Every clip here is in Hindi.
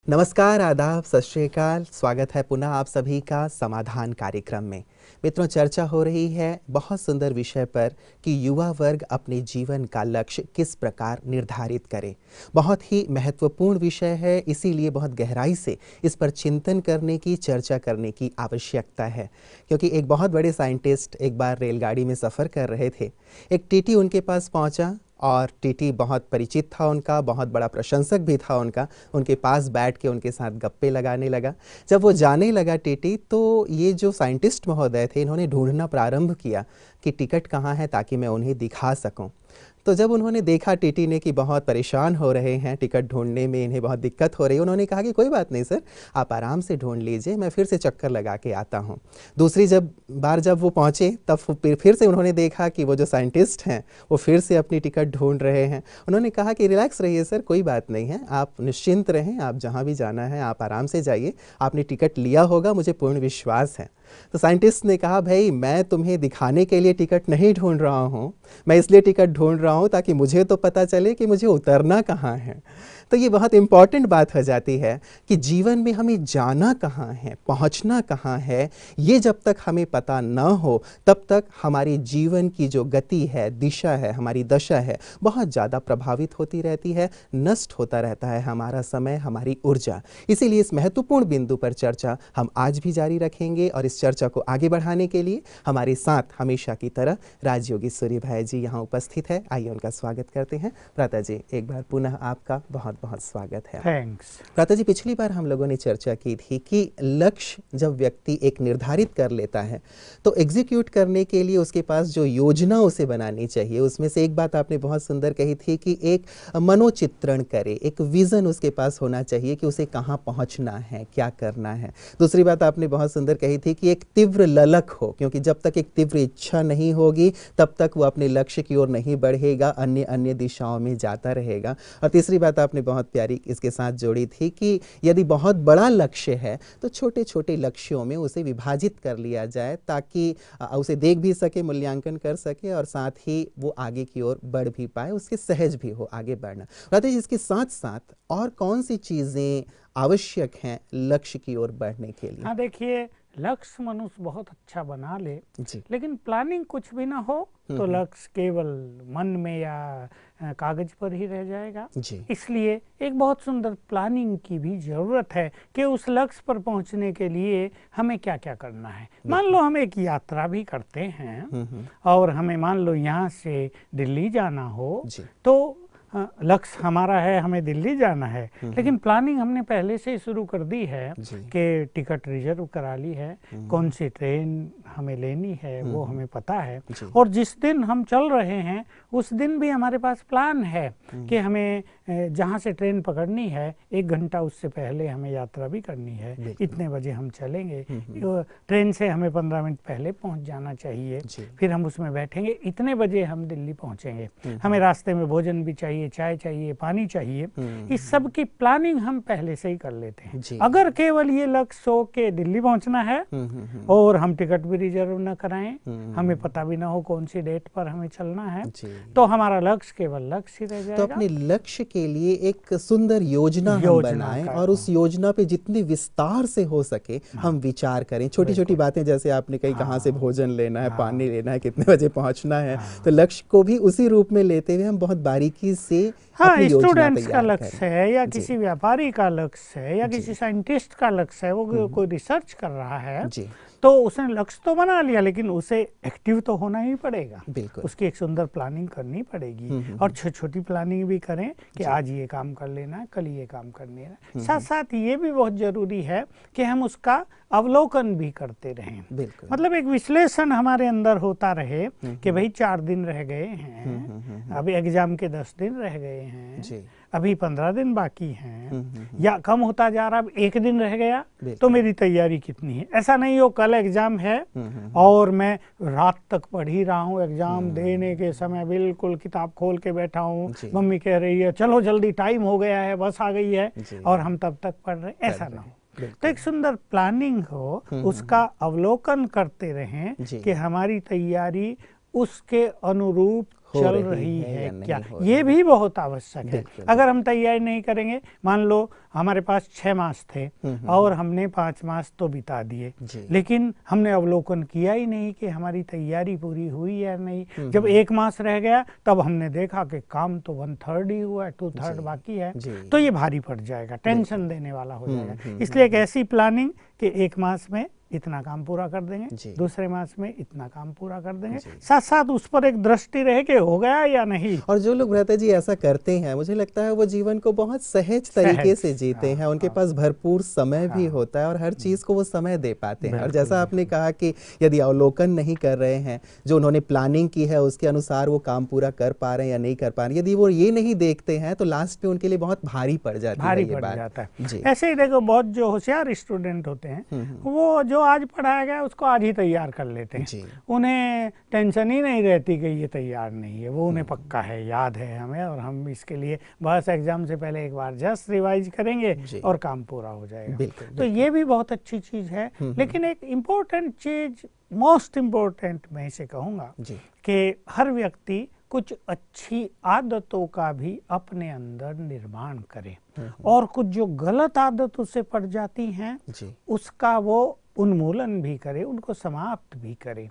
नमस्कार, आदाब, सत श्री अकाल। स्वागत है पुनः आप सभी का समाधान कार्यक्रम में। मित्रों, चर्चा हो रही है बहुत सुंदर विषय पर कि युवा वर्ग अपने जीवन का लक्ष्य किस प्रकार निर्धारित करे। बहुत ही महत्वपूर्ण विषय है, इसीलिए बहुत गहराई से इस पर चिंतन करने की, चर्चा करने की आवश्यकता है। क्योंकि एक बहुत बड़े साइंटिस्ट एक बार रेलगाड़ी में सफ़र कर रहे थे। एक टीटी उनके पास पहुंचा और टीटी बहुत परिचित था उनका, बहुत बड़ा प्रशंसक भी था उनका। उनके पास बैठ के उनके साथ गप्पे लगाने लगा। जब वो जाने लगा टीटी, तो ये जो साइंटिस्ट महोदय थे, इन्होंने ढूंढना प्रारंभ किया कि टिकट कहाँ है ताकि मैं उन्हें दिखा सकूं। तो जब उन्होंने देखा टीटी ने कि बहुत परेशान हो रहे हैं, टिकट ढूंढने में इन्हें बहुत दिक्कत हो रही है, उन्होंने कहा कि कोई बात नहीं सर, आप आराम से ढूंढ लीजिए, मैं फिर से चक्कर लगा के आता हूँ। दूसरी बार जब वो पहुँचे, तब फिर से उन्होंने देखा कि वो जो साइंटिस्ट हैं वो फिर से अपनी टिकट ढूंढ रहे हैं। उन्होंने कहा कि रिलैक्स रहिए सर, कोई बात नहीं है, आप निश्चिंत रहें, आप जहाँ भी जाना है आप आराम से जाइए, आपने टिकट लिया होगा, मुझे पूर्ण विश्वास है। तो साइंटिस्ट ने कहा, भाई मैं तुम्हें दिखाने के लिए टिकट नहीं ढूंढ रहा हूँ, मैं इसलिए टिकट ढूंढ रहा हूँ ताकि मुझे तो पता चले कि मुझे उतरना कहाँ है। तो ये बहुत इंपॉर्टेंट बात हो जाती है कि जीवन में हमें जाना कहाँ है, पहुँचना कहाँ है, ये जब तक हमें पता न हो तब तक हमारे जीवन की जो गति है, दिशा है, हमारी दशा है, बहुत ज़्यादा प्रभावित होती रहती है, नष्ट होता रहता है हमारा समय, हमारी ऊर्जा। इसीलिए इस महत्वपूर्ण बिंदु पर चर्चा हम आज भी जारी रखेंगे और इस चर्चा को आगे बढ़ाने के लिए हमारे साथ हमेशा की तरह राजयोगी सूर्य भाई जी यहाँ उपस्थित है। आइए उनका स्वागत करते हैं। प्राता जी, एक बार पुनः आपका बहुत बहुत स्वागत है। थैंक्स। प्राता जी, पिछली बार हम लोगों ने चर्चा की थी कि लक्ष्य जब व्यक्ति एक निर्धारित कर लेता है तो एग्जीक्यूट करने के लिए उसके पास जो योजना उसे बनानी चाहिए, उसमें से एक बात आपने बहुत सुंदर कही थी कि एक मनोचित्रण करे, एक विजन उसके पास होना चाहिए कि उसे कहाँ पहुँचना है, क्या करना है। दूसरी बात आपने बहुत सुंदर कही थी कि एक तीव्र ललक हो, क्योंकि जब तक एक तीव्र इच्छा नहीं होगी तब तक वो अपने लक्ष्य की ओर नहीं बढ़ेगा, अन्य अन्य दिशाओं में जाता रहेगा। और तीसरी बात आपने बहुत प्यारी इसके साथ जोड़ी थी कि यदि बहुत बड़ा लक्ष्य है तो छोटे छोटे लक्ष्यों में उसे विभाजित कर लिया जाए ताकि उसे देख भी सके, मूल्यांकन कर सके और साथ ही वो आगे की ओर बढ़ भी पाए, उसके सहज भी हो आगे बढ़ना। राधे जी, इसके साथ साथ और कौन सी चीज़ें आवश्यक हैं लक्ष्य की ओर बढ़ने के लिए? हाँ, देखिए, लक्ष्य मनुष्य बहुत अच्छा बना ले जी। लेकिन प्लानिंग कुछ भी ना हो तो लक्ष्य केवल मन में या कागज पर ही रह जाएगा। जी। इसलिए एक बहुत सुंदर प्लानिंग की भी जरूरत है कि उस लक्ष्य पर पहुंचने के लिए हमें क्या क्या करना है। मान लो हम एक यात्रा भी करते हैं और हमें मान लो यहाँ से दिल्ली जाना हो, तो लक्ष्य हमारा है हमें दिल्ली जाना है, लेकिन प्लानिंग हमने पहले से ही शुरू कर दी है कि टिकट रिजर्व करा ली है, कौन सी ट्रेन हमें लेनी है वो हमें पता है, और जिस दिन हम चल रहे हैं उस दिन भी हमारे पास प्लान है कि हमें जहाँ से ट्रेन पकड़नी है 1 घंटा उससे पहले हमें यात्रा भी करनी है, इतने बजे हम चलेंगे, ट्रेन से हमें 15 मिनट पहले पहुँच जाना चाहिए, फिर हम उसमें बैठेंगे, इतने बजे हम दिल्ली पहुँचेंगे, हमें रास्ते में भोजन भी चाहिए, चाय चाहिए, पानी चाहिए। इस सब की प्लानिंग हम पहले से ही कर लेते हैं। अगर केवल ये लक्ष्य हो के दिल्ली पहुंचना है और हम टिकट भी रिजर्व न कराएं, हमें पता भी ना हो कौन सी डेट पर हमें चलना है, तो हमारा लक्ष्य केवल लक्ष्य ही रह जाएगा। तो अपने लक्ष्य के लिए एक सुंदर योजना हम बनाएं और उस योजना पे जितनी विस्तार से हो सके हम विचार करें। छोटी छोटी बातें जैसे आपने कही, कहाँ से भोजन लेना है, पानी लेना है, कितने बजे पहुंचना है, तो लक्ष्य को भी उसी रूप में लेते हुए हम बहुत बारीकी से स्टूडेंट्स का लक्ष्य है या किसी व्यापारी का लक्ष्य है या किसी साइंटिस्ट का लक्ष्य है, वो कोई रिसर्च कर रहा है, तो उसने लक्ष्य तो बना लिया लेकिन उसे एक्टिव तो होना ही पड़ेगा, उसकी एक सुंदर प्लानिंग करनी पड़ेगी और छोटी प्लानिंग भी करें कि आज ये काम कर लेना है, कल ये काम कर लेना है। साथ साथ ये भी बहुत जरूरी है कि हम उसका अवलोकन भी करते रहें, मतलब एक विश्लेषण हमारे अंदर होता रहे कि भाई 4 दिन रह गए हैं, अभी एग्जाम के 10 दिन रह गए हैं, अभी 15 दिन बाकी हैं, या कम होता जा रहा, अब 1 दिन रह गया, तो मेरी तैयारी कितनी है। ऐसा नहीं हो कल एग्जाम है और मैं रात तक पढ़ ही रहा हूँ, एग्जाम देने के समय बिल्कुल किताब खोल के बैठा हूँ, मम्मी कह रही है चलो जल्दी टाइम हो गया है, बस आ गई है, और हम तब तक पढ़ रहे, ऐसा ना हो। तो एक सुंदर प्लानिंग हो, उसका अवलोकन करते रहें कि हमारी तैयारी उसके अनुरूप चल रही है क्या, ये भी बहुत आवश्यक है। अगर हम तैयारी नहीं करेंगे, मान लो हमारे पास 6 मास थे और हमने 5 मास तो बिता दिए, लेकिन हमने अवलोकन किया ही नहीं कि हमारी तैयारी पूरी हुई या नहीं। जब 1 मास रह गया तब हमने देखा कि काम तो 1/3 ही हुआ है, 2/3 बाकी है, तो ये भारी पड़ जाएगा, टेंशन देने वाला हो जाएगा। इसलिए एक ऐसी प्लानिंग कि 1 मास में इतना काम पूरा कर देंगे, दूसरे मास में इतना काम पूरा कर देंगे, साथ साथ उस पर एक दृष्टि रहे कि हो गया या नहीं। और जो लोग भ्राता जी ऐसा करते हैं, मुझे लगता है वो जीवन को बहुत सहज तरीके से जीते हैं। उनके पास भरपूर समय भी होता है और हर चीज को वो समय दे पाते हैं। और जैसा आपने कहा कि यदि अवलोकन नहीं कर रहे हैं, जो उन्होंने प्लानिंग की है उसके अनुसार वो काम पूरा कर पा रहे हैं या नहीं कर पा रहे हैं, यदि वो ये नहीं देखते हैं तो लास्ट में उनके लिए बहुत भारी पड़ जाती है ये बात। ऐसे ही देखो, बहुत जो होशियार स्टूडेंट होते हैं वो जो आज पढ़ाया गया उसको आज ही तैयार कर लेते हैं, उन्हें टेंशन ही नहीं रहती कि ये तैयार नहीं है, वो उन्हें पक्का है, याद है हमें, और हम इसके लिए बस एग्जाम से पहले एक बार जस्ट रिवाइज करेंगे और काम पूरा हो जाएगा। तो ये भी बहुत अच्छी चीज है। लेकिन एक इम्पोर्टेंट चीज, मोस्ट इम्पोर्टेंट मैं इसे कहूँगा कि हर व्यक्ति कुछ अच्छी आदतों का भी अपने अंदर निर्माण करे और कुछ जो गलत आदत उससे पड़ जाती हैं उसका वो उन्मूलन भी करे, उनको समाप्त भी करे।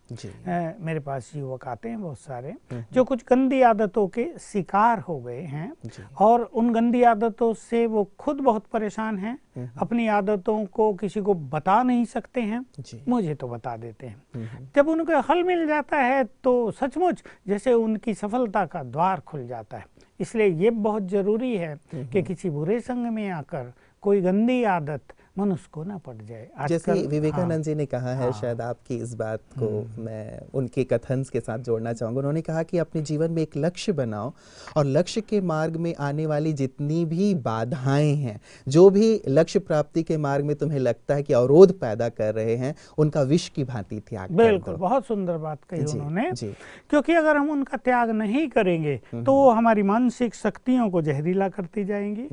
मेरे पास युवक आते हैं बहुत सारे जो कुछ गंदी आदतों के शिकार हो गए हैं और उन गंदी आदतों से वो खुद बहुत परेशान हैं, अपनी आदतों को किसी को बता नहीं सकते हैं, मुझे तो बता देते हैं। जब उनको हल मिल जाता है तो सचमुच जैसे उनकी सफलता का द्वार खुल जाता है। इसलिए ये बहुत जरूरी है कि किसी बुरे संग में आकर कोई गंदी आदत मनुष्य को ना पड़ जाए। जैसे विवेकानंद जी ने कहा है, शायद आपकी इस बात को मैं उनके कथन के साथ जोड़ना चाहूँगा। उन्होंने कहा कि अपने जीवन में एक लक्ष्य बनाओ और लक्ष्य के मार्ग में आने वाली जितनी भी बाधाएं हैं, जो भी लक्ष्य प्राप्ति के मार्ग में तुम्हें लगता है कि अवरोध पैदा कर रहे हैं, उनका विष की भांति त्याग कर दो। बिल्कुल, बहुत सुंदर बात कही उन्होंने। क्योंकि अगर हम उनका त्याग नहीं करेंगे तो वो हमारी मानसिक शक्तियों को जहरीला करती जाएंगी,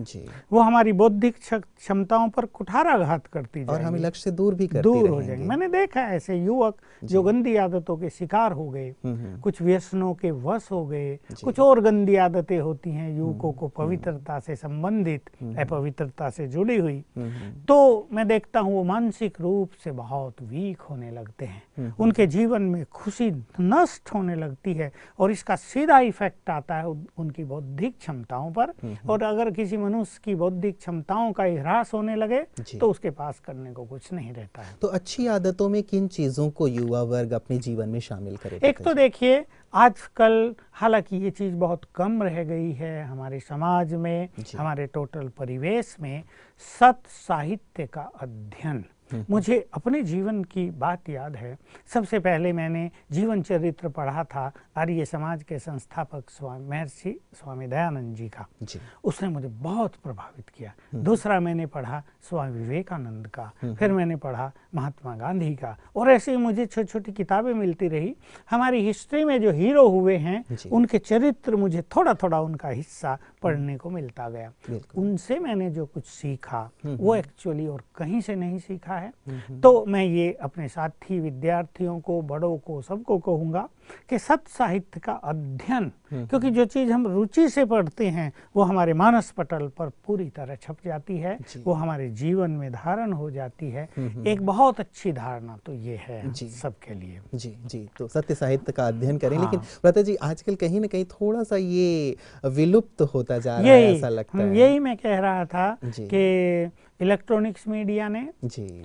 वो हमारी बौद्धिक क्षमताओं पर कुठारा घात करती जाएगी और हमें लक्ष्य से दूर भी दूर हो जाएंगे। मैंने देखा है ऐसे युवक जो गंदी आदतों के शिकार हो गए, कुछ व्यसनों के वश हो गए, कुछ और गंदी आदतें होती हैं युवकों को पवित्रता से संबंधित, अपवित्रता से जुड़ी हुई, तो मैं देखता हूँ वो मानसिक रूप से बहुत वीक होने लगते हैं, उनके जीवन में खुशी नष्ट होने लगती है और इसका सीधा इफेक्ट आता है उनकी बौद्धिक क्षमताओं पर। और अगर किसी मनुष्य की बौद्धिक क्षमताओं का ह्रास होने लगे तो उसके पास करने को कुछ नहीं रहता है। तो अच्छी आदतों में किन चीजों को युवा वर्ग अपने जीवन में शामिल करे? एक तो देखिए, आजकल हालांकि ये चीज बहुत कम रह गई है हमारे समाज में, हमारे टोटल परिवेश में, सत साहित्य का अध्ययन। मुझे अपने जीवन की बात याद है, सबसे पहले मैंने जीवन चरित्र पढ़ा था आर्य समाज के संस्थापक महर्षि स्वामी दयानंद जी का, उसने मुझे बहुत प्रभावित किया। दूसरा मैंने पढ़ा स्वामी विवेकानंद का, फिर मैंने पढ़ा महात्मा गांधी का, और ऐसे ही मुझे छोटी छोटी किताबें मिलती रही। हमारी हिस्ट्री में जो हीरो हुए हैं उनके चरित्र मुझे थोड़ा थोड़ा उनका हिस्सा पढ़ने को मिलता गया। उनसे मैंने जो कुछ सीखा वो एक्चुअली और कहीं से नहीं सीखा है। तो मैं ये अपने साथी विद्यार्थियों को, बड़ों को, सबको कहूँगा कि सत साहित्य का अध्ययन, क्योंकि जो चीज़ हम रुचि से पढ़ते हैं वो हमारे मानस पटल पर पूरी तरह छप जाती है, वो हमारे जीवन में धारण हो जाती है। एक बहुत अच्छी धारणा तो ये है सबके लिए। जी, तो सत्य साहित्य का अध्ययन करें। लेकिन व्रता जी, आजकल कहीं ना कहीं थोड़ा सा ये विलुप्त होता जा रहा है, ऐसा लगता है। यही मैं कह रहा था कि इलेक्ट्रॉनिक्स मीडिया ने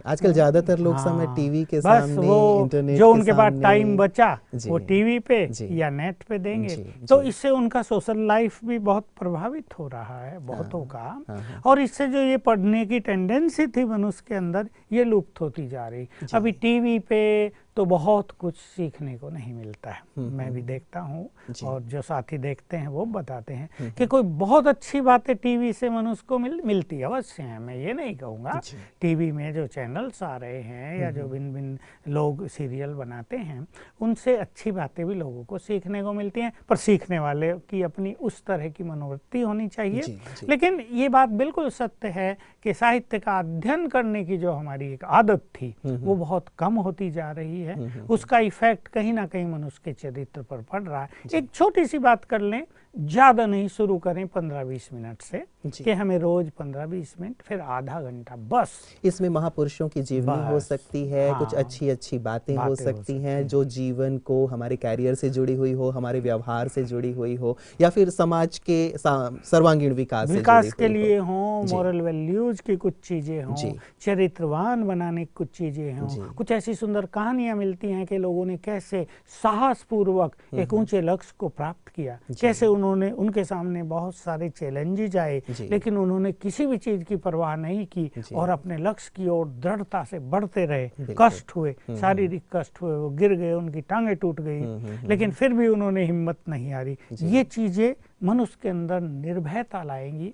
आजकल ज्यादातर लोग समय टीवी के सामने, वो इंटरनेट जो के उनके पास सामने, टाइम बचा वो टीवी पे या नेट पे देंगे, तो इससे उनका सोशल लाइफ भी बहुत प्रभावित हो रहा है बहुतों का। और इससे जो ये पढ़ने की टेंडेंसी थी मनुष्य के अंदर, ये लुप्त होती जा रही। अभी टीवी पे तो बहुत कुछ सीखने को नहीं मिलता है, मैं भी देखता हूँ और जो साथी देखते हैं वो बताते हैं कि कोई बहुत अच्छी बातें टीवी से मनुष्य को मिलती अवश्य है। मैं ये नहीं कहूँगा, टीवी में जो चैनल्स आ रहे हैं या जो भिन्न भिन्न लोग सीरियल बनाते हैं उनसे अच्छी बातें भी लोगों को सीखने को मिलती हैं, पर सीखने वाले की अपनी उस तरह की मनोवृत्ति होनी चाहिए। लेकिन ये बात बिल्कुल सत्य है कि साहित्य का अध्ययन करने की जो हमारी एक आदत थी वो बहुत कम होती जा रही है। है उसका इफेक्ट कहीं ना कहीं मनुष्य के चरित्र पर पड़ रहा है। एक छोटी सी बात कर लें, ज़्यादा नहीं, शुरू करें 15-20 मिनट से कि हमें रोज 15-20 मिनट, फिर आधा घंटा बस। इसमें महापुरुषों की जीवनी हो सकती है, कुछ हाँ, अच्छी अच्छी बातें हो सकती हैं जो जीवन को हमारे कैरियर से जुड़ी हुई हो, हमारे व्यवहार से जुड़ी हुई हो, या फिर समाज के सर्वांगीण विकास से जुड़ी के हुई लिए हो, मॉरल वैल्यूज की कुछ चीज़ें हों, चरित्रवान बनाने की कुछ चीज़ें हों। कुछ ऐसी सुंदर कहानियाँ मिलती हैं कि लोगों ने कैसे साहसपूर्वक एक ऊंचे लक्ष्य को प्राप्त किया, कैसे उन्होंने, उनके सामने बहुत सारे चैलेंजेज आए लेकिन उन्होंने किसी भी चीज़ की परवाह नहीं की और अपने लक्ष्य की ओर दृढ़ता से बढ़ते रहे। कष्ट हुए, शारीरिक कष्ट हुए, वो गिर गए, उनकी टांगें टूट गई, लेकिन फिर भी उन्होंने हिम्मत नहीं हारी। ये चीज़ें मनुष्य के अंदर निर्भयता लाएंगी,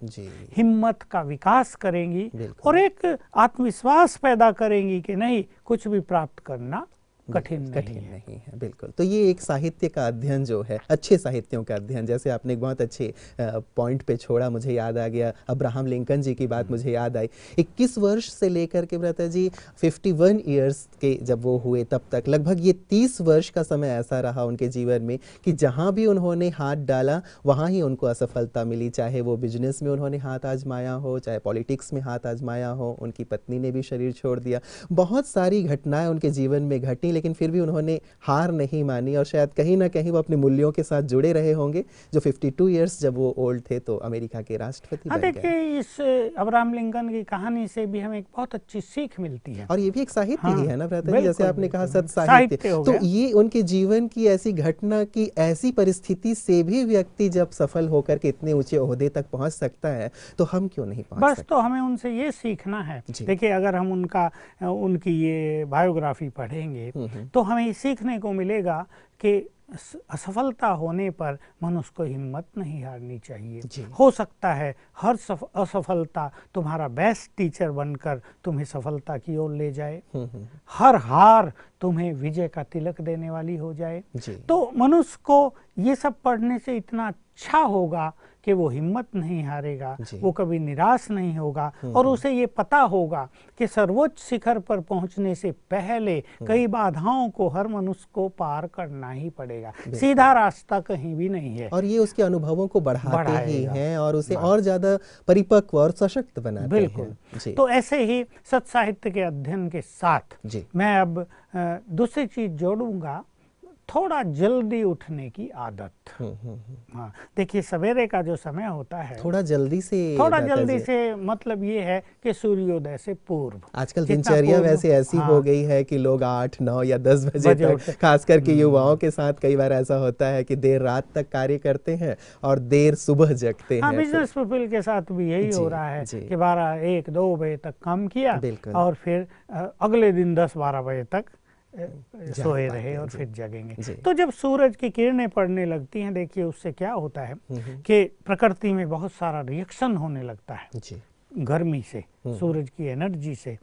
हिम्मत का विकास करेंगी और एक आत्मविश्वास पैदा करेंगी कि नहीं, कुछ भी प्राप्त करना कठिन नहीं है। बिल्कुल। तो ये एक साहित्य का अध्ययन जो है, अच्छे साहित्यों का अध्ययन, जैसे आपने एक बहुत अच्छे पॉइंट पे छोड़ा, मुझे याद आ गया, अब्राहम लिंकन जी की बात मुझे याद आई। 21 वर्ष से लेकर के भ्राता जी 51 ईयर्स के जब वो हुए तब तक लगभग ये 30 वर्ष का समय ऐसा रहा उनके जीवन में कि जहाँ भी उन्होंने हाथ डाला वहाँ ही उनको असफलता मिली। चाहे वो बिजनेस में उन्होंने हाथ आजमाया हो, चाहे पॉलिटिक्स में हाथ आजमाया हो, उनकी पत्नी ने भी शरीर छोड़ दिया, बहुत सारी घटनाएं उनके जीवन में घटी, लेकिन फिर भी उन्होंने हार नहीं मानी और शायद कहीं ना कहीं वो अपने मूल्यों के साथ जुड़े रहे होंगे जो 52 इयर्स जब वो ओल्ड थे तो अमेरिका के राष्ट्रपति बन गए। देखिए, इस अब्राहम लिंकन की कहानी से भी हमें एक बहुत अच्छी सीख मिलती है और ये भी एक साहित्य ही है ना भ्राता जी, जैसे आपने कहा सत साहित्य। तो ये उनके जीवन की ऐसी घटना की ऐसी परिस्थिति से भी व्यक्ति जब सफल होकर के इतने ऊंचे ओहदे तक पहुंच सकता है तो हम क्यों नहीं पहुंच सकते? बस तो हमें उनसे ये सीखना है। देखिए, अगर हम उनकी ये बायोग्राफी पढ़ेंगे तो हमें सीखने को मिलेगा कि असफलता होने पर मनुष्य को हिम्मत नहीं हारनी चाहिए। हो सकता है हर असफलता तुम्हारा बेस्ट टीचर बनकर तुम्हें सफलता की ओर ले जाए, हर हार तुम्हें विजय का तिलक देने वाली हो जाए। तो मनुष्य को ये सब पढ़ने से इतना अच्छा होगा कि वो हिम्मत नहीं हारेगा, वो कभी निराश नहीं होगा और उसे ये पता होगा कि सर्वोच्च शिखर पर पहुंचने से पहले कई बाधाओं को हर मनुष्य को पार करना ही पड़ेगा, सीधा रास्ता कहीं भी नहीं है। और ये उसके अनुभवों को बढ़ाते ही हैं और उसे और ज्यादा परिपक्व और सशक्त बनाते हैं। बिल्कुल। तो ऐसे ही सत साहित्य के अध्ययन के साथ मैं अब दूसरी चीज जोड़ूंगा, थोड़ा जल्दी उठने की आदत। हाँ, देखिए, सवेरे का जो समय होता है थोड़ा जल्दी से मतलब ये है कि सूर्योदय से पूर्व। आजकल दिनचर्या वैसे ऐसी हो गई है कि लोग 8, 9 या 10 बजे तक, खास करके युवाओं के साथ कई बार ऐसा होता है कि देर रात तक कार्य करते हैं और देर सुबह जगते हैं। बिजनेस पीपल के साथ भी यही हो रहा है कि 12, 1, 2 बजे तक काम किया और फिर अगले दिन 10-12 बजे तक सोए रहे और फिर जगेंगे। तो जब सूरज की किरणें पड़ने लगती हैं, देखिए उससे क्या होता है कि प्रकृति में बहुत सारा रिएक्शन होने लगता है गर्मी से, सूरज की एनर्जी से।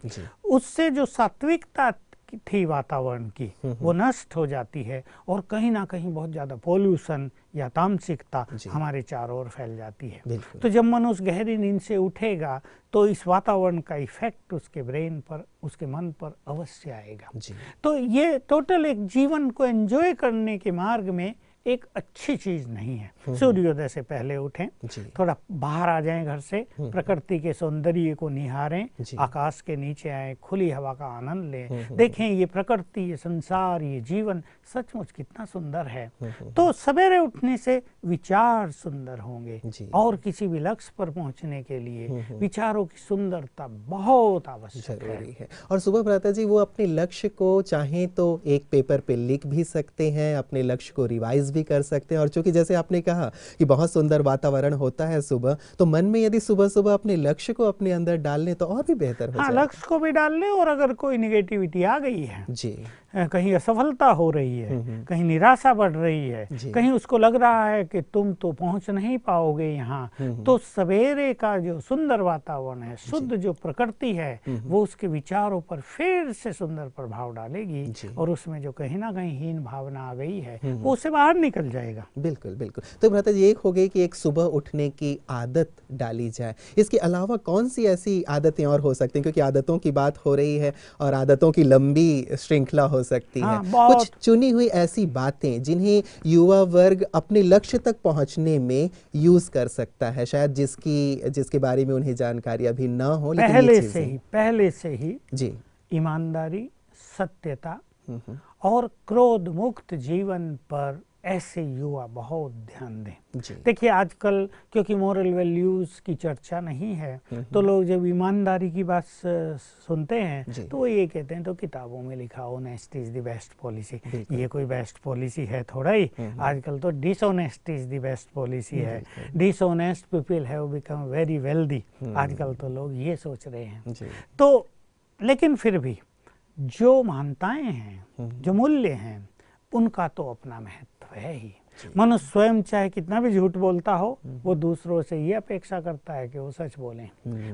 उससे जो सात्विकता थी वातावरण की वो नष्ट हो जाती है और कहीं ना कहीं बहुत ज्यादा पोल्यूशन या तामसिकता हमारे चारों ओर फैल जाती है। तो जब मनुष्य गहरी नींद से उठेगा तो इस वातावरण का इफेक्ट उसके ब्रेन पर, उसके मन पर अवश्य आएगा। तो ये टोटल एक जीवन को एंजॉय करने के मार्ग में एक अच्छी चीज नहीं है। सूर्योदय से पहले उठें, थोड़ा बाहर आ जाएं घर से, प्रकृति के सौंदर्य को निहारें, आकाश के नीचे आए, खुली हवा का आनंद लें, देखें ये प्रकृति, ये संसार, ये जीवन सचमुच कितना सुंदर है। तो सवेरे उठने से विचार सुंदर होंगे और किसी भी लक्ष्य पर पहुंचने के लिए विचारों की सुंदरता बहुत आवश्यक है। और सुबह भ्राता जी वो अपने लक्ष्य को चाहे तो एक पेपर पे लिख भी सकते हैं, अपने लक्ष्य को रिवाइज भी कर सकते हैं। और चूंकि जैसे आपने कहा कि बहुत सुंदर वातावरण होता है सुबह, तो मन में यदि सुबह सुबह अपने लक्ष्य को अपने अंदर डाल लें तो और भी बेहतर हो जाएगा। लक्ष्य को भी डाल लें और अगर कोई निगेटिविटी आ गई है जी, कहीं असफलता हो रही है, कहीं निराशा बढ़ रही है, कहीं उसको लग रहा है कि तुम तो पहुंच नहीं पाओगे यहाँ, तो सवेरे का जो सुंदर वातावरण है, शुद्ध जो प्रकृति है, वो उसके विचारों पर फिर से सुंदर प्रभाव डालेगी और उसमें जो कहीं ना कहीं हीन भावना आ गई है वो उससे बाहर निकल जाएगा। बिल्कुल बिल्कुल। तो भ्राता जी एक हो गई कि एक सुबह उठने की आदत डाली जाए, इसके अलावा कौन सी ऐसी आदतें और हो सकती हैं, क्योंकि आदतों की बात हो रही है और आदतों की लंबी श्रृंखला हो हो सकती हाँ, हैं। बहुत। कुछ चुनी हुई ऐसी बातें जिन्हें युवा वर्ग अपने लक्ष्य तक पहुंचने में यूज कर सकता है, शायद जिसके बारे में उन्हें जानकारी अभी ना हो, लेकिन ये चीजें पहले से ही जी ईमानदारी, सत्यता और क्रोध मुक्त जीवन पर ऐसे युवा बहुत ध्यान दें। देखिए आजकल क्योंकि मोरल वैल्यूज की चर्चा नहीं है, तो लोग जब ईमानदारी की बात सुनते हैं तो वो ये कहते हैं तो किताबों में लिखा honest is the best policy. ये कोई बेस्ट पॉलिसी है थोड़ा ही, आजकल तो dishonest is the best policy है। Dishonest people have become very wealthy, आजकल तो लोग ये सोच रहे हैं। तो लेकिन फिर भी जो मान्यताएं हैं, जो मूल्य हैं, उनका तो अपना महत्व है ही। मनुष्य स्वयं चाहे कितना भी झूठ बोलता हो, वो दूसरों से ये अपेक्षा करता है कि वो सच बोलें।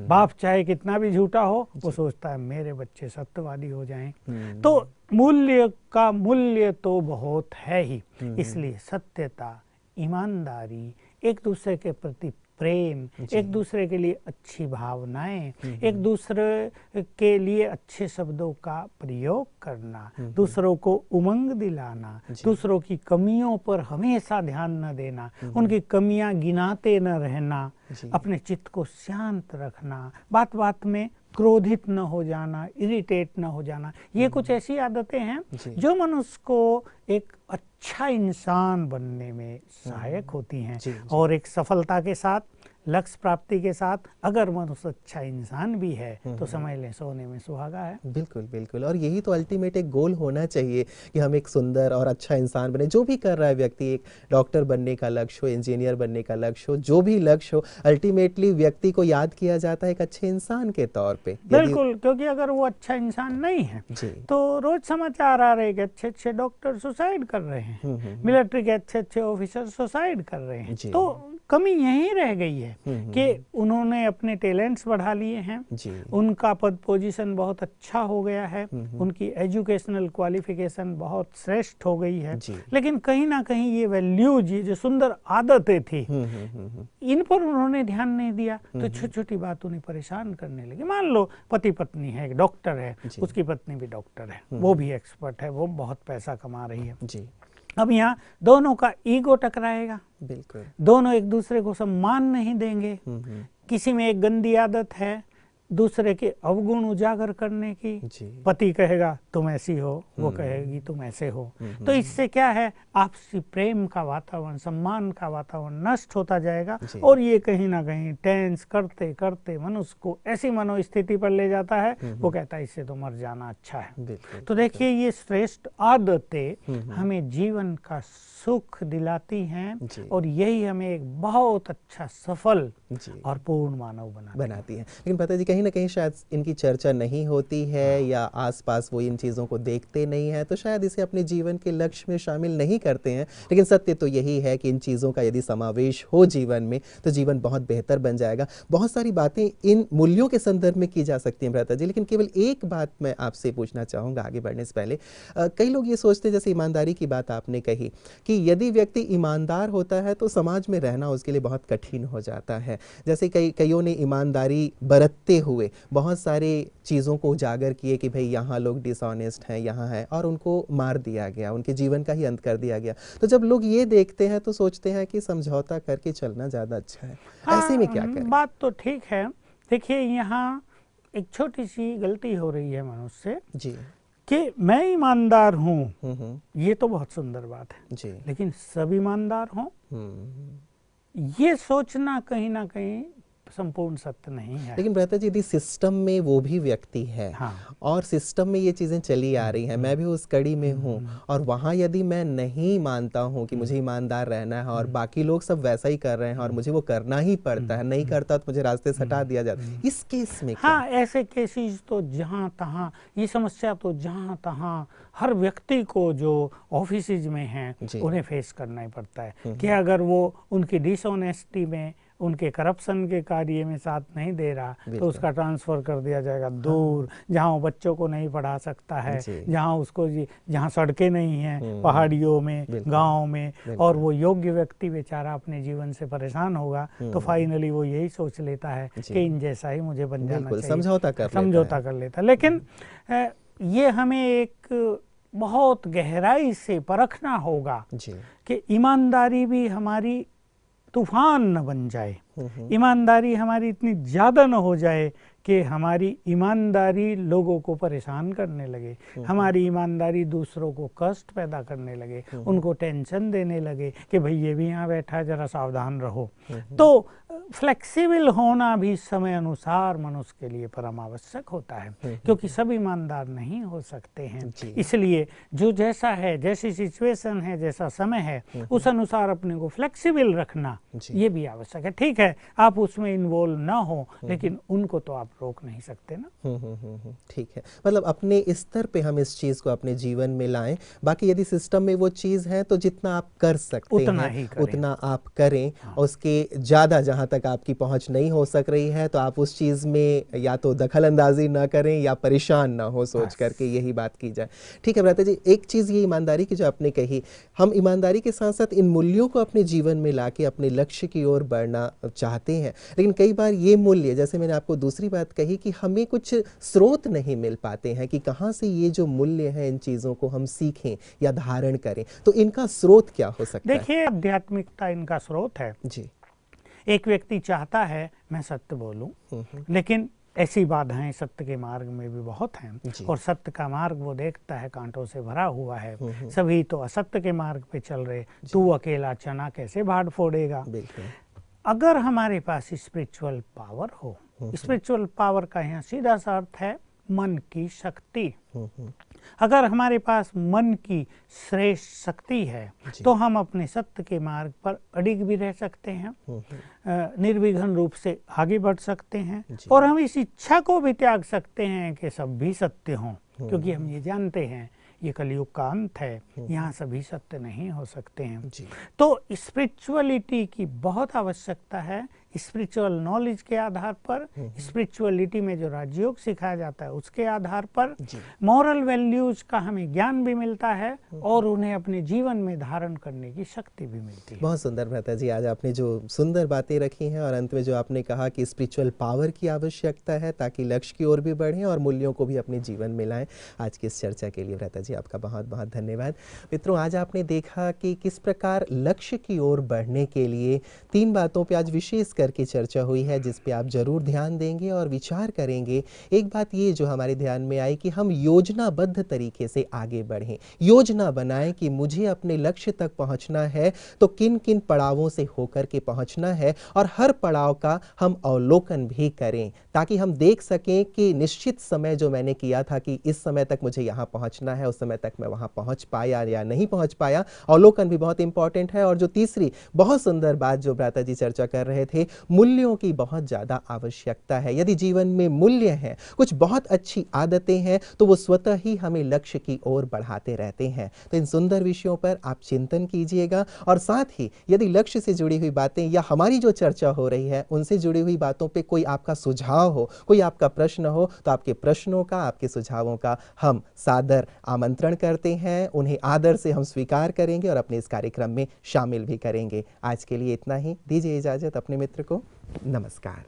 बाप चाहे कितना भी झूठा हो, वो सोचता है मेरे बच्चे सत्यवादी हो जाएं। तो मूल्य का मूल्य तो बहुत है ही, इसलिए सत्यता, ईमानदारी, एक दूसरे के प्रति प्रेम, एक दूसरे के लिए अच्छी भावनाएं, एक दूसरे के लिए अच्छे शब्दों का प्रयोग करना, दूसरों को उमंग दिलाना, दूसरों की कमियों पर हमेशा ध्यान न देना, उनकी कमियां गिनाते न रहना, अपने चित्त को शांत रखना, बात बात में क्रोधित न हो जाना, इरिटेट न हो जाना, ये कुछ ऐसी आदतें हैं जो मनुष्य को एक अच्छा इंसान बनने में सहायक होती हैं। और एक सफलता के साथ, लक्ष्य प्राप्ति के साथ अगर मनुष्य अच्छा इंसान भी है तो समझ लें सोने में सुहागा है। बिल्कुल बिल्कुल, और यही तो अल्टीमेट एक गोल होना चाहिए कि हम एक सुंदर और अच्छा इंसान बने। जो भी कर रहा है व्यक्ति, एक डॉक्टर बनने का लक्ष्य हो, इंजीनियर बनने का लक्ष्य हो, जो भी लक्ष्य हो, अल्टीमेटली व्यक्ति को याद किया जाता है एक अच्छे इंसान के तौर पे। बिल्कुल, क्योंकि अगर वो अच्छा इंसान नहीं है तो रोज समाचार आ रहे हैं कि अच्छे अच्छे डॉक्टर सुसाइड कर रहे हैं, मिलिट्री के अच्छे अच्छे ऑफिसर सुसाइड कर रहे हैं। तो कमी यही रह गई है कि उन्होंने अपने टैलेंट्स बढ़ा लिए हैं, उनका पद पोजीशन बहुत अच्छा हो गया है, उनकी एजुकेशनल क्वालिफिकेशन बहुत श्रेष्ठ हो गई है, लेकिन कहीं ना कहीं ये वैल्यूज, ये जो सुंदर आदतें थी, इन पर उन्होंने ध्यान नहीं दिया, तो छोटी छोटी बात उन्हें परेशान करने लगी। मान लो पति पत्नी है, एक डॉक्टर है, उसकी पत्नी भी डॉक्टर है, वो भी एक्सपर्ट है, वो बहुत पैसा कमा रही है। अब यहाँ दोनों का ईगो टकराएगा, बिल्कुल, दोनों एक दूसरे को सम्मान नहीं देंगे। किसी में एक गंदी आदत है दूसरे के अवगुण उजागर करने की, पति कहेगा तुम ऐसी हो, वो कहेगी तुम ऐसे हो, तो इससे क्या है, आपसी प्रेम का वातावरण, सम्मान का वातावरण नष्ट होता जाएगा, और ये कहीं ना कहीं टेंस करते करते मनुष्य को ऐसी मनोस्थिति पर ले जाता है, वो कहता है इससे तो मर जाना अच्छा है। तो देखिए ये श्रेष्ठ आदतें हमें जीवन का सुख दिलाती हैं, और यही हमें एक बहुत अच्छा, सफल और पूर्ण मानव बनाती है। लेकिन पता जी, कहीं ना कहीं शायद इनकी चर्चा नहीं होती है, या आसपास वो इन चीज़ों को देखते नहीं है, तो शायद इसे अपने जीवन के लक्ष्य में शामिल नहीं करते हैं। लेकिन सत्य तो यही है कि इन चीज़ों का यदि समावेश हो जीवन में, तो जीवन बहुत बेहतर बन जाएगा। बहुत सारी बातें इन मूल्यों के संदर्भ में की जा सकती हैं भ्राता जी, लेकिन केवल एक बात मैं आपसे पूछना चाहूँगा आगे बढ़ने से पहले। कई लोग ये सोचते हैं, जैसे ईमानदारी की बात आपने कही, कि यदि व्यक्ति ईमानदार होता है तो समाज में रहना उसके लिए बहुत कठिन हो जाता है। जैसे कईयों ने ईमानदारी बरतते हुए बहुत सारे चीज़ों को उजागर किए कि भाई यहाँ लोग डिसऑनेस्ट हैं, यहाँ है, और उनको मार दिया गया, उनके जीवन का ही अंत कर दिया गया। तो जब लोग ये देखते हैं तो सोचते हैं कि समझौता करके चलना ज़्यादा अच्छा है। ऐसे में क्या करें? बात तो ठीक है। देखिए यहाँ एक छोटी सी गलती हो रही है मनुष्य से कि मैं ईमानदार हूँ, ये तो बहुत सुंदर बात है, लेकिन सब ईमानदार हों, ये सोचना कहीं ना कहीं संपूर्ण सत्य नहीं है। लेकिन भ्राता जी, यदि सिस्टम में वो भी व्यक्ति है, और सिस्टम में ये चीज़ें चली आ रही हैं, मैं भी उस कड़ी में हूँ, और वहाँ यदि मैं नहीं मानता हूँ कि मुझे ईमानदार रहना है, और बाकी लोग सब वैसा ही कर रहे हैं और मुझे वो करना ही पड़ता है, नहीं करता तो मुझे रास्ते से हटा दिया जाता है, इस केस में क्या? ऐसे केसेस तो जहाँ तहाँ, ये समस्या तो जहाँ तहाँ हर व्यक्ति को जो ऑफिसेज में हैं उन्हें फेस करना ही पड़ता है कि अगर वो उनकी डिसऑनेस्टी में, उनके करप्शन के कार्य में साथ नहीं दे रहा, तो उसका ट्रांसफ़र कर दिया जाएगा दूर, जहाँ वो बच्चों को नहीं पढ़ा सकता है, जहाँ उसको जहाँ सड़कें नहीं हैं, पहाड़ियों में, गांव में, और वो योग्य व्यक्ति बेचारा अपने जीवन से परेशान होगा, तो फाइनली वो यही सोच लेता है कि इन जैसा ही मुझे बन जाना चाहिए, समझौता कर लेता। लेकिन ये हमें एक बहुत गहराई से परखना होगा जी। कि ईमानदारी भी हमारी तूफान न बन जाए, ईमानदारी हमारी इतनी ज़्यादा न हो जाए कि हमारी ईमानदारी लोगों को परेशान करने लगे, हमारी ईमानदारी दूसरों को कष्ट पैदा करने लगे, उनको टेंशन देने लगे कि भाई ये भी यहाँ बैठा है, जरा सावधान रहो। तो फ्लेक्सिबल होना भी समय अनुसार मनुष्य के लिए परम आवश्यक होता है, क्योंकि सब ईमानदार नहीं हो सकते हैं। इसलिए जो जैसा है, जैसी सिचुएशन है, जैसा समय है, उस अनुसार अपने को फ्लेक्सिबल रखना ये भी आवश्यक है। ठीक है, आप उसमें इन्वॉल्व ना हो, लेकिन उनको तो आप रोक नहीं सकते ना। ठीक है, मतलब अपने स्तर पे हम इस चीज़ को अपने जीवन में लाएं। बाकी यदि सिस्टम में वो चीज़ है तो जितना आप कर सकते हैं उतना आप करें। हाँ। उसके ज़्यादा जहाँ तक आपकी पहुँच नहीं हो सक रही है तो आप उस चीज़ में या तो दखल अंदाजी ना करें या परेशान ना हो सोच करके, यही बात की जाए। ठीक है भ्राता जी, एक चीज़ ये ईमानदारी की जो आपने कही, हम ईमानदारी के साथ साथ इन मूल्यों को अपने जीवन में ला के अपने लक्ष्य की ओर बढ़ना चाहते हैं, लेकिन कई बार ये मूल्य, जैसे मैंने आपको दूसरी बात कही कि हमें कुछ स्रोत नहीं मिल पाते हैं कि कहाँ से ये जो मूल्य हैं इन चीज़ों को हम सीखें या धारण करें, तो इनका स्रोत क्या हो सकता है? देखिए, आध्यात्मिकता इनका स्रोत है जी। एक व्यक्ति चाहता है मैं सत्य बोलूं, लेकिन ऐसी बाधाएं सत्य के मार्ग में भी बहुत हैं, और सत्य का मार्ग वो देखता है कांटों से भरा हुआ है, सभी तो असत्य के मार्ग पे चल रहे, तू अकेला चना कैसे भाड़ फोड़ेगा। अगर हमारे पास स्पिरिचुअल पावर हो, स्पिरिचुअल पावर का यहाँ सीधा सा अर्थ है मन की शक्ति। अगर हमारे पास मन की श्रेष्ठ शक्ति है तो हम अपने सत्य के मार्ग पर अडिग भी रह सकते हैं, निर्विघ्न रूप से आगे बढ़ सकते हैं, और हम इस इच्छा को भी त्याग सकते हैं कि सब भी सत्य हों, क्योंकि हम ये जानते हैं ये कलयुग का अंत है, यहाँ सभी सत्य नहीं हो सकते हैं। तो स्पिरिचुअलिटी की बहुत आवश्यकता है। स्पिरिचुअल नॉलेज के आधार पर, स्पिरिचुअलिटी में जो राजयोग सिखाया जाता है उसके आधार पर, मॉरल वैल्यूज का हमें ज्ञान भी मिलता है और उन्हें अपने जीवन में धारण करने की शक्ति भी मिलती है। बहुत सुंदर भ्राता जी, आज आपने जो सुंदर बातें रखी हैं और अंत में जो आपने कहा कि स्पिरिचुअल पावर की आवश्यकता है ताकि लक्ष्य की ओर भी बढ़ें और मूल्यों को भी अपने जीवन में लाएं। आज की इस चर्चा के लिए भ्राता जी आपका बहुत बहुत धन्यवाद। मित्रों, आज आपने देखा कि किस प्रकार लक्ष्य की ओर बढ़ने के लिए 3 बातों पर आज विशेष करके चर्चा हुई है, जिस पे आप जरूर ध्यान देंगे और विचार करेंगे। एक बात ये जो हमारे ध्यान में आई कि हम योजनाबद्ध तरीके से आगे बढ़ें, योजना बनाएं कि मुझे अपने लक्ष्य तक पहुंचना है तो किन किन पड़ावों से होकर के पहुंचना है, और हर पड़ाव का हम अवलोकन भी करें ताकि हम देख सकें कि निश्चित समय जो मैंने किया था कि इस समय तक मुझे यहाँ पहुँचना है, उस समय तक मैं वहाँ पहुँच पाया या नहीं पहुँच पाया। अवलोकन भी बहुत इंपॉर्टेंट है। और जो तीसरी बहुत सुंदर बात जो भ्राता जी चर्चा कर रहे थे, मूल्यों की बहुत ज़्यादा आवश्यकता है। यदि जीवन में मूल्य हैं, कुछ बहुत अच्छी आदतें हैं, तो वो स्वतः ही हमें लक्ष्य की ओर बढ़ाते रहते हैं। तो इन सुंदर विषयों पर आप चिंतन कीजिएगा, और साथ ही यदि लक्ष्य से जुड़ी हुई बातें या हमारी जो चर्चा हो रही है उनसे जुड़ी हुई बातों पे कोई आपका सुझाव हो, कोई आपका प्रश्न हो, तो आपके प्रश्नों का, आपके सुझावों का हम सादर आमंत्रण करते हैं। उन्हें आदर से हम स्वीकार करेंगे और अपने इस कार्यक्रम में शामिल भी करेंगे। आज के लिए इतना ही, दीजिए इजाजत अपने मित्र को। नमस्कार।